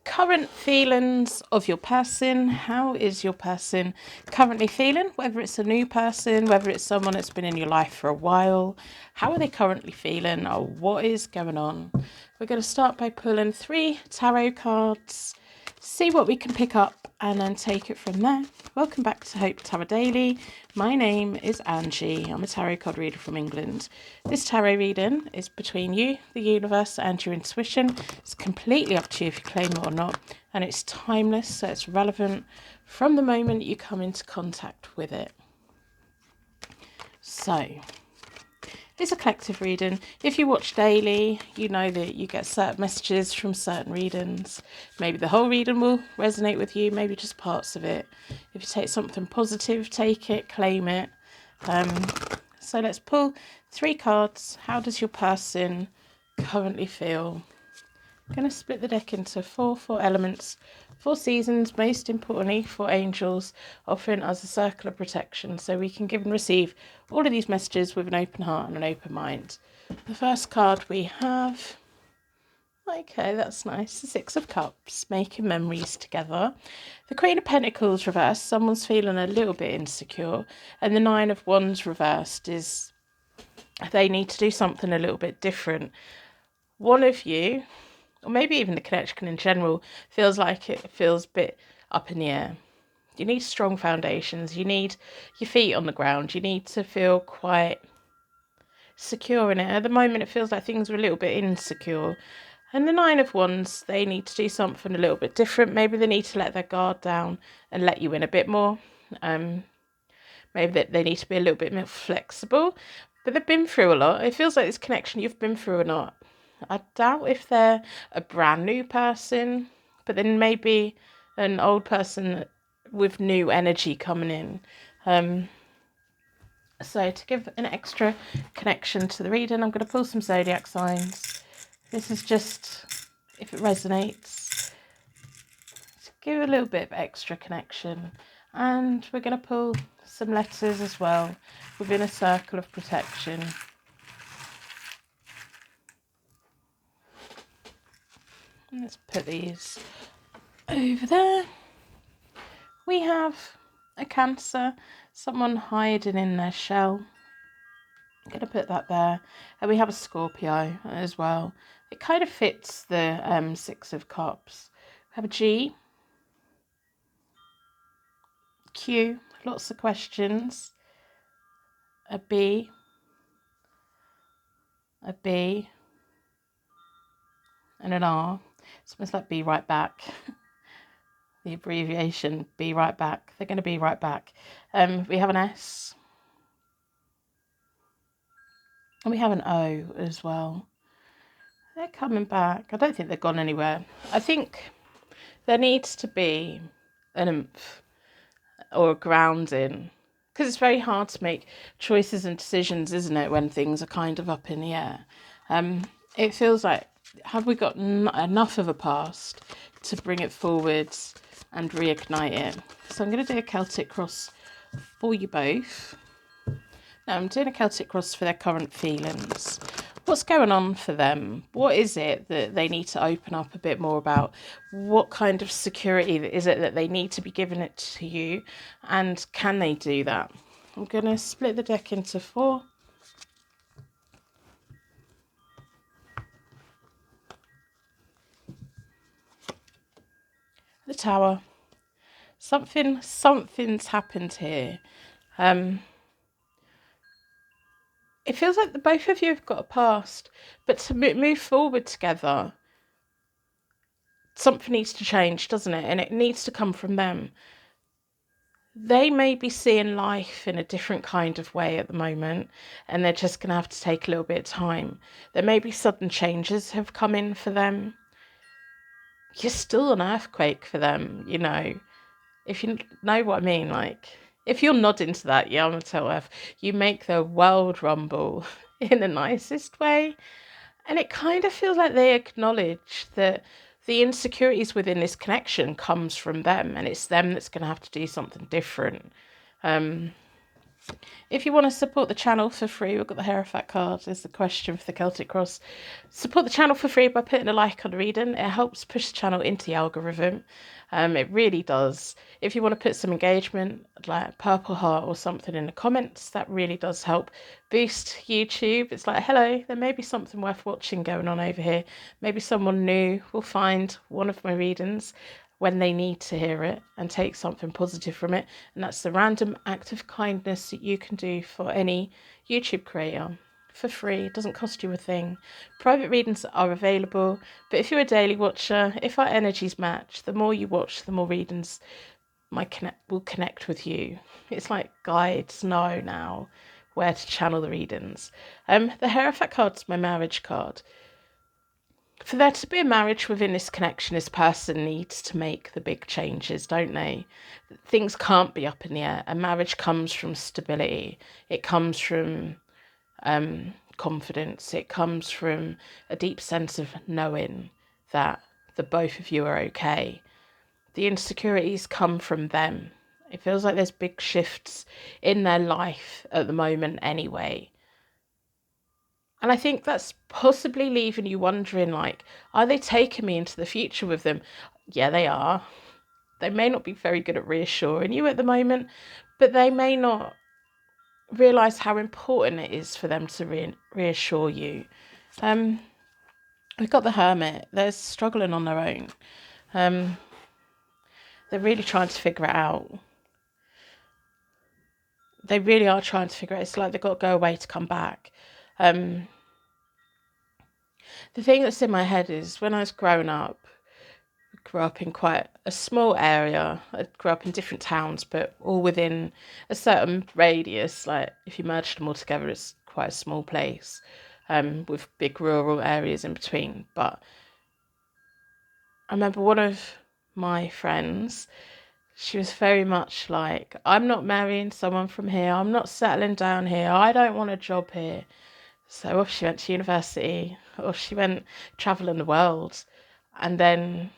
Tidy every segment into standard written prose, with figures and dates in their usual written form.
current feelings of your person. How is your person currently feeling? Whether it's a new person, whether it's someone that's been in your life for a while, how are they currently feeling, or what is going on? We're going to start by pulling 3 tarot cards, see what we can pick up, and then take it from there. Welcome back to Hope Tarot Daily. My name is Angie. I'm a tarot card reader from England. This tarot reading is between you, the universe, and your intuition. It's completely up to you if you claim it or not, and it's timeless, so it's relevant from the moment you come into contact with it. So, it's a collective reading. If you watch daily, you know that you get certain messages from certain readings. Maybe the whole reading will resonate with you, maybe just parts of it. If you take something positive, take it, claim it. So let's pull 3 cards. How does your person currently feel? I'm going to split the deck into 4 elements, 4 seasons, most importantly 4 angels, offering us a circle of protection so we can give and receive all of these messages with an open heart and an open mind. The first card we have, okay, that's nice, the 6 of Cups, making memories together. The Queen of Pentacles reversed, someone's feeling a little bit insecure, and the 9 of Wands reversed is they need to do something a little bit different. One of you, or maybe even the connection in general, feels like it feels a bit up in the air. You need strong foundations. You need your feet on the ground. You need to feel quite secure in it. At the moment, it feels like things are a little bit insecure. And the 9 of Wands, they need to do something a little bit different. Maybe they need to let their guard down and let you in a bit more. Maybe they need to be a little bit more flexible. But they've been through a lot. It feels like this connection you've been through a lot. I doubt if they're a brand new person, but then maybe an old person with new energy coming in. So to give an extra connection to the reading, I'm going to pull some zodiac signs. This is just, if it resonates, to give a little bit of extra connection. And we're going to pull some letters as well within a circle of protection. Let's put these over there. We have a Cancer, someone hiding in their shell. I'm going to put that there. And we have a Scorpio as well. It kind of fits the 6 of Cups. We have a G, Q, lots of questions, a B, and an R. It's almost like be right back. The abbreviation, be right back. They're going to be right back. We have an S. And we have an O as well. They're coming back. I don't think they've gone anywhere. I think there needs to be an oomph or a grounding. Because it's very hard to make choices and decisions, isn't it, when things are kind of up in the air. It feels like, have we got enough of a past to bring it forwards and reignite it? So I'm going to do a Celtic Cross for you both. Now I'm doing a Celtic Cross for their current feelings. What's going on for them? What is it that they need to open up a bit more about? What kind of security is it that they need to be giving it to you? And can they do that? I'm going to split the deck into 4. The Tower. Something's happened here. It feels like the both of you have got a past, but to move forward together, something needs to change, doesn't it? And it needs to come from them. They may be seeing life in a different kind of way at the moment, and they're just going to have to take a little bit of time. There may be sudden changes have come in for them. You're still an earthquake for them, you know. If you know what I mean, like, if you're nodding to that, yeah, I'm going to tell Earth, you make the world rumble in the nicest way. And it kind of feels like they acknowledge that the insecurities within this connection comes from them, and it's them that's going to have to do something different. If you want to support the channel for free, we've got the Hierophant card. There's the question for the Celtic Cross. Support the channel for free by putting a like on the reading. It helps push the channel into the algorithm. It really does. If you want to put some engagement, like purple heart or something in the comments, that really does help boost YouTube. It's like, hello, there may be something worth watching going on over here. Maybe someone new will find one of my readings when they need to hear it and take something positive from it. And that's the random act of kindness that you can do for any YouTube creator for free. It doesn't cost you a thing. Private readings are available, but if you're a daily watcher, if our energies match, the more you watch, the more readings will connect with you. It's like guides know now where to channel the readings. The Hierophant card's my marriage card. For there to be a marriage within this connection, this person needs to make the big changes, don't they? Things can't be up in the air. A marriage comes from stability. It comes from confidence. It comes from a deep sense of knowing that the both of you are okay. The insecurities come from them. It feels like there's big shifts in their life at the moment anyway. And I think that's possibly leaving you wondering, like, are they taking me into the future with them? Yeah, they are. They may not be very good at reassuring you at the moment, but they may not realise how important it is for them to reassure you. We've got the Hermit. They're struggling on their own. They're really trying to figure it out. They really are trying to figure it out. It's like they've got to go away to come back. The thing that's in my head is when I was growing up, I grew up in quite a small area. I grew up in different towns, but all within a certain radius. Like if you merge them all together, it's quite a small place, with big rural areas in between. But I remember one of my friends, she was very much like, I'm not marrying someone from here. I'm not settling down here. I don't want a job here. So off she went to university, or she went travelling the world. And then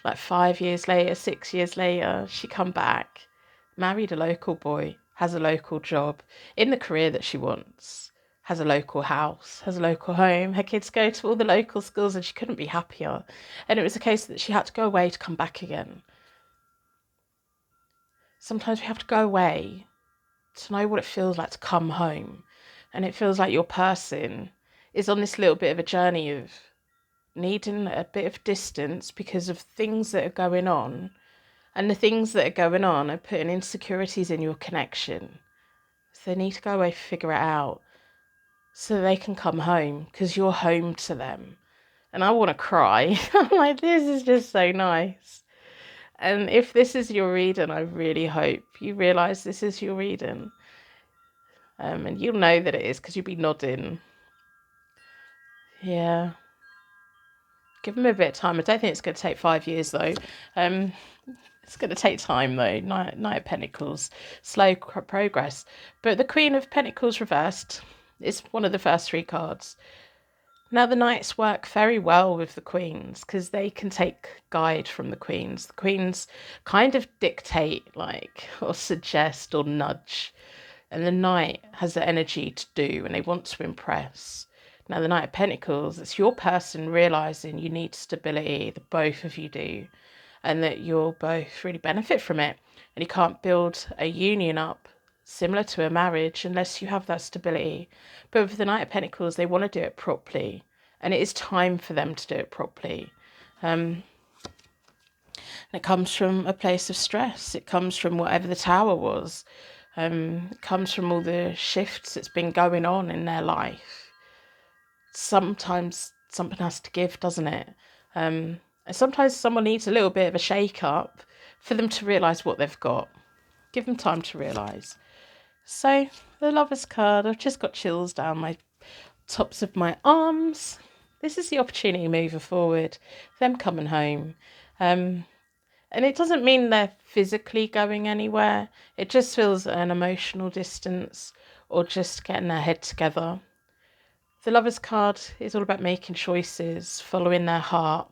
like 5 years later, 6 years later, she come back, married a local boy, has a local job in the career that she wants, has a local house, has a local home. Her kids go to all the local schools and she couldn't be happier. And it was a case that she had to go away to come back again. Sometimes we have to go away to know what it feels like to come home. And it feels like your person is on this little bit of a journey of needing a bit of distance because of things that are going on. And the things that are going on are putting insecurities in your connection. So they need to go away, figure it out, so they can come home because you're home to them. And I want to cry. I'm like, this is just so nice. And if this is your reading, I really hope you realise this is your reading. And you'll know that it is because you'll be nodding. Yeah. Give them a bit of time. I don't think it's going to take 5 years, though. It's going to take time, though. Knight of Pentacles. Slow progress. But the Queen of Pentacles reversed is one of the first 3 cards. Now, the Knights work very well with the Queens because they can take guide from the Queens. The Queens kind of dictate, like, or suggest or nudge. And the Knight has the energy to do and they want to impress. Now, the Knight of Pentacles, it's your person realising you need stability, the both of you do, and that you'll both really benefit from it. And you can't build a union up similar to a marriage unless you have that stability. But with the Knight of Pentacles, they want to do it properly. And it is time for them to do it properly. And it comes from a place of stress. It comes from whatever the Tower was. It comes from all the shifts that's been going on in their life. Sometimes something has to give, doesn't it? And sometimes someone needs a little bit of a shake-up for them to realise what they've got. Give them time to realise. So, the Lover's card, I've just got chills down my tops of my arms. This is the opportunity moving forward, them coming home. And it doesn't mean they're physically going anywhere. It just feels an emotional distance or just getting their head together. The Lover's card is all about making choices, following their heart,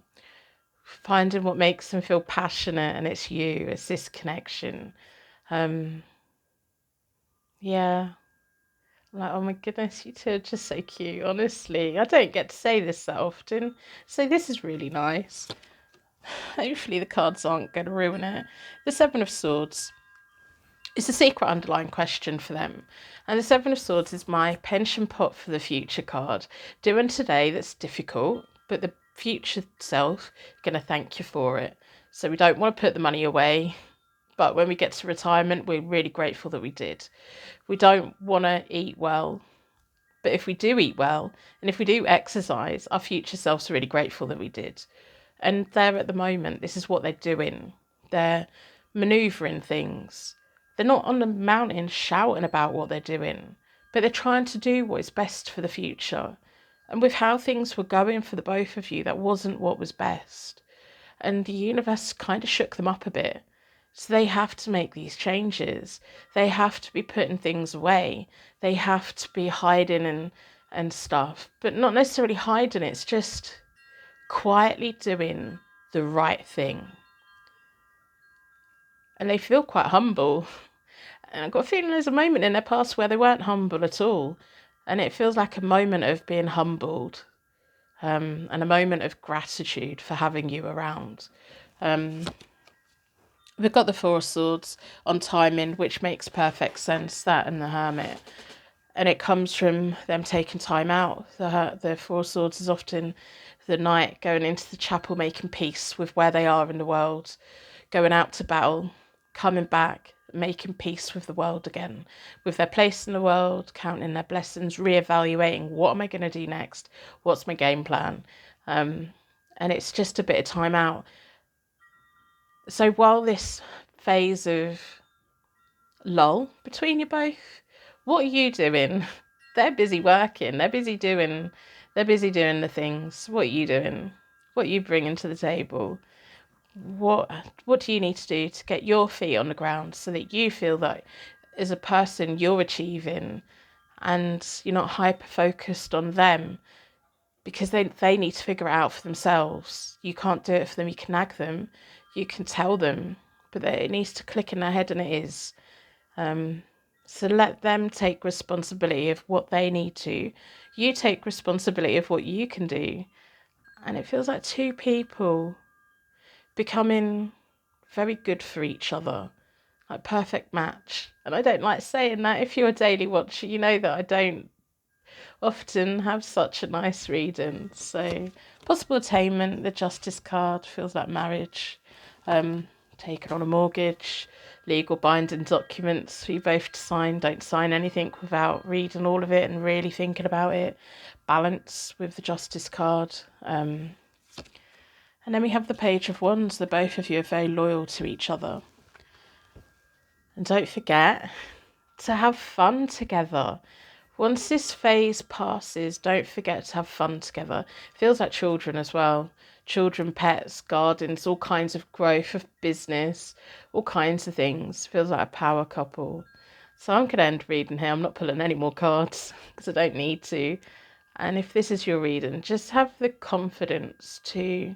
finding what makes them feel passionate, and it's you. It's this connection. Yeah. I'm like, oh my goodness, you two are just so cute, honestly. I don't get to say this that often, so this is really nice. Hopefully the cards aren't going to ruin it. The Seven of Swords. It's a secret underlying question for them. And the Seven of Swords is my pension pot for the future card. Doing today that's difficult, but the future self going to thank you for it. So we don't want to put the money away, but when we get to retirement, we're really grateful that we did. We don't want to eat well, but if we do eat well, and if we do exercise, our future self's really grateful that we did. And they're at the moment, this is what they're doing. They're manoeuvring things. They're not on the mountain shouting about what they're doing, but they're trying to do what is best for the future. And with how things were going for the both of you, that wasn't what was best. And the universe kind of shook them up a bit. So they have to make these changes. They have to be putting things away. They have to be hiding and stuff, but not necessarily hiding. It's just quietly doing the right thing. And they feel quite humble. And I've got a feeling there's a moment in their past where they weren't humble at all. And it feels like a moment of being humbled, and a moment of gratitude for having you around. We've got the Four of Swords on timing, which makes perfect sense, that and the Hermit. And it comes from them taking time out. The Four of Swords is often the knight going into the chapel, making peace with where they are in the world, going out to battle, coming back, making peace with the world again, with their place in the world, counting their blessings, reevaluating, what am I going to do next? What's my game plan? And it's just a bit of time out. So while this phase of lull between you both, what are you doing? They're busy working. They're busy doing the things. What are you doing? What are you bringing to the table? What do you need to do to get your feet on the ground so that you feel that as a person you're achieving and you're not hyper focused on them, because they need to figure it out for themselves. You can't do it for them. You can nag them, you can tell them, but it needs to click in their head, and it is. So let them take responsibility of what they need to. You take responsibility of what you can do. And it feels like two people becoming very good for each other. Like perfect match. And I don't like saying that. If you're a daily watcher, you know that I don't often have such a nice reading. So possible attainment, the Justice card feels like marriage. Taken on a mortgage, legal binding documents for you both to sign. Don't sign anything without reading all of it and really thinking about it. Balance with the Justice card. And then we have the Page of Wands. The both of you are very loyal to each other. And don't forget to have fun together. Once this phase passes, don't forget to have fun together. Feels like children as well. Children, pets, gardens, all kinds of growth of business, all kinds of things. Feels like a power couple. So I'm going to end reading here. I'm not pulling any more cards because I don't need to. And if this is your reading, just have the confidence to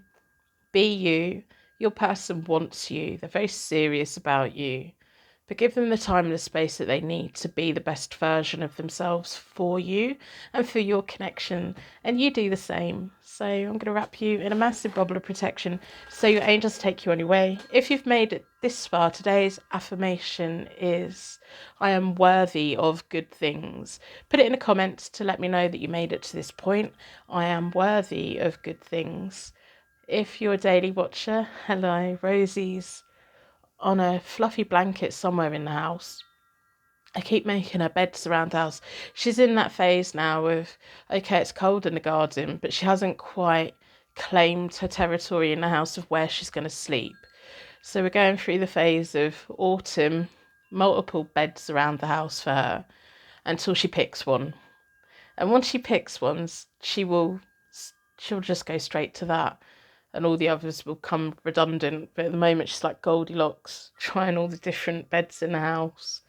be you. Your person wants you. They're very serious about you. But give them the time and the space that they need to be the best version of themselves for you and for your connection. And you do the same. So I'm going to wrap you in a massive bubble of protection so your angels take you on your way. If you've made it this far, today's affirmation is, I am worthy of good things. Put it in the comments to let me know that you made it to this point. I am worthy of good things. If you're a daily watcher, hello, Rosie's on a fluffy blanket somewhere in the house. I keep making her beds around the house. She's in that phase now of, okay, it's cold in the garden, but she hasn't quite claimed her territory in the house of where she's going to sleep. So we're going through the phase of autumn, multiple beds around the house for her until she picks one. And once she picks one, she'll just go straight to that. And all the others will come redundant. But at the moment, she's like Goldilocks, trying all the different beds in the house,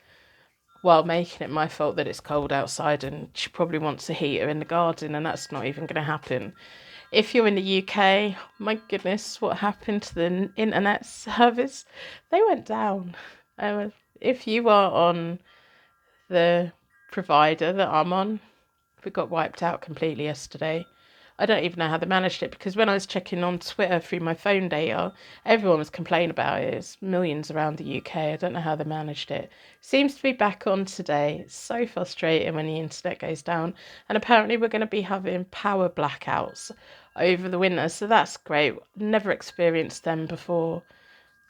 while making it my fault that it's cold outside, and she probably wants a heater in the garden, and that's not even going to happen. If you're in the UK, my goodness, what happened to the internet service? They went down. If you are on the provider that I'm on. We got wiped out completely yesterday. I don't even know how they managed it, because when I was checking on Twitter through my phone data, everyone was complaining about it. It's millions around the UK. I don't know how they managed it. Seems to be back on today. It's so frustrating when the internet goes down. And apparently we're going to be having power blackouts over the winter. So that's great. Never experienced them before.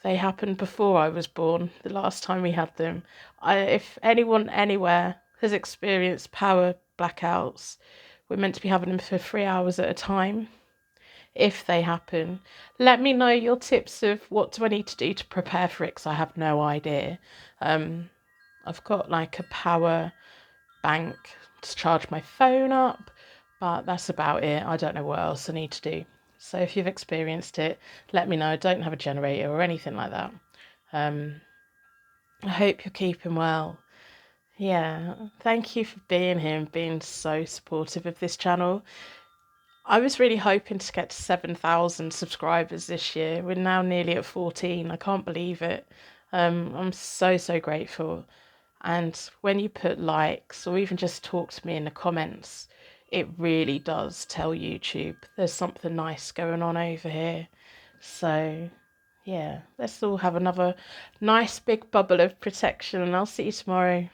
They happened before I was born, the last time we had them. If anyone anywhere has experienced power blackouts, we're meant to be having them for 3 hours at a time. If they happen, let me know your tips of what do I need to do to prepare for it, because I have no idea. I've got like a power bank to charge my phone up, but that's about it. I don't know what else I need to do. So if you've experienced it, let me know. I don't have a generator or anything like that. I hope you're keeping well. Yeah, thank you for being here and being so supportive of this channel. I was really hoping to get to 7,000 subscribers this year. We're now nearly at 14. I can't believe it. I'm so grateful. And when you put likes or even just talk to me in the comments, it really does tell YouTube there's something nice going on over here. So, yeah, let's all have another nice big bubble of protection, and I'll see you tomorrow.